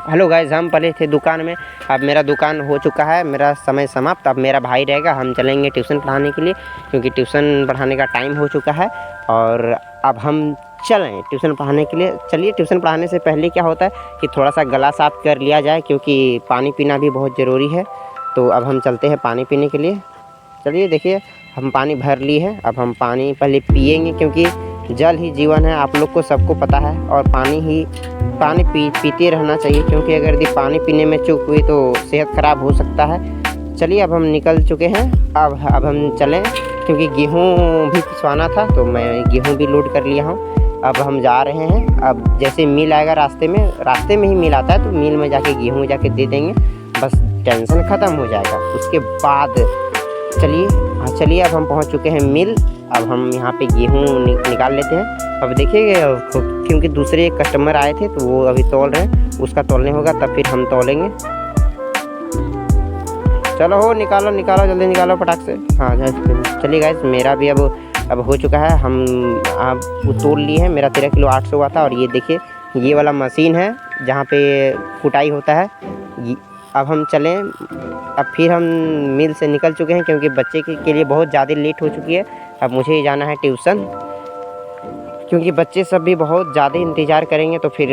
Hello guys, हम पहले थे दुकान में। अब मेरा दुकान हो चुका है, मेरा समय समाप्त। अब मेरा भाई रहेगा, हम चलेंगे ट्यूशन पढ़ाने के लिए, क्योंकि ट्यूशन पढ़ाने का टाइम हो चुका है। और अब हम चलें ट्यूशन पढ़ाने के लिए। चलिए, ट्यूशन पढ़ाने से पहले क्या होता है कि थोड़ा सा गला साफ़ कर लिया जाए, क्योंकि पानी पीना भी बहुत ज़रूरी है। तो अब हम चलते हैं पानी पीने के लिए। चलिए, देखिए हम पानी भर लिए हैं। अब हम पानी पहले पिएंगे, क्योंकि जल ही जीवन है, आप लोग को सबको पता है। और पानी पीते रहना चाहिए, क्योंकि अगर यदि पानी पीने में चूक हुई तो सेहत ख़राब हो सकता है। चलिए, अब हम निकल चुके हैं। अब हम चलें, क्योंकि गेहूँ भी पिसवाना था, तो मैं गेहूँ भी लोड कर लिया हूँ। अब हम जा रहे हैं। अब जैसे मिल आएगा रास्ते में ही मिल आता है, तो मिल में जाके गेहूँ जाके दे देंगे, बस टेंशन ख़त्म हो जाएगा। उसके बाद चलिए अब हम पहुंच चुके हैं मिल। अब हम यहाँ पे गेहूँ निकाल लेते हैं। अब देखिए, क्योंकि दूसरे कस्टमर आए थे तो वो अभी तौल रहे हैं, उसका तौलने होगा तब फिर हम तौलेंगे। चलो हो, निकालो जल्दी निकालो फटाक से। हाँ चलिए गाइस, मेरा भी अब हो चुका है। हम अब तोल लिए हैं। मेरा 13 किलो 800 हुआ था। और ये देखिए, ये वाला मशीन है जहाँ पे कुटाई होता है। अब हम चलें। अब फिर हम मिल से निकल चुके हैं, क्योंकि बच्चे के लिए बहुत ज़्यादा लेट हो चुकी है। अब मुझे ही जाना है ट्यूशन, क्योंकि बच्चे सब भी बहुत ज़्यादा इंतज़ार करेंगे तो फिर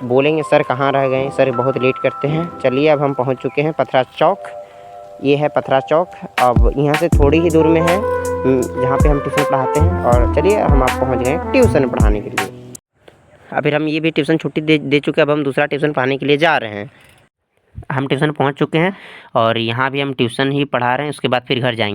बोलेंगे सर कहाँ रह गए, सर बहुत लेट करते हैं। चलिए, अब हम पहुंच चुके हैं पथरा चौक। ये है पथरा चौक। अब यहाँ से थोड़ी ही दूर में है जहाँ पे हम ट्यूशन पढ़ाते हैं। और चलिए, हम आप पहुँच गए ट्यूशन पढ़ाने के लिए। अब फिर हम ये भी ट्यूशन छुट्टी दे चुके हैं। अब हम दूसरा ट्यूशन पढ़ाने के लिए जा रहे हैं। हम ट्यूशन पहुंच चुके हैं और यहाँ भी हम ट्यूशन ही पढ़ा रहे हैं, उसके बाद फिर घर जाएंगे।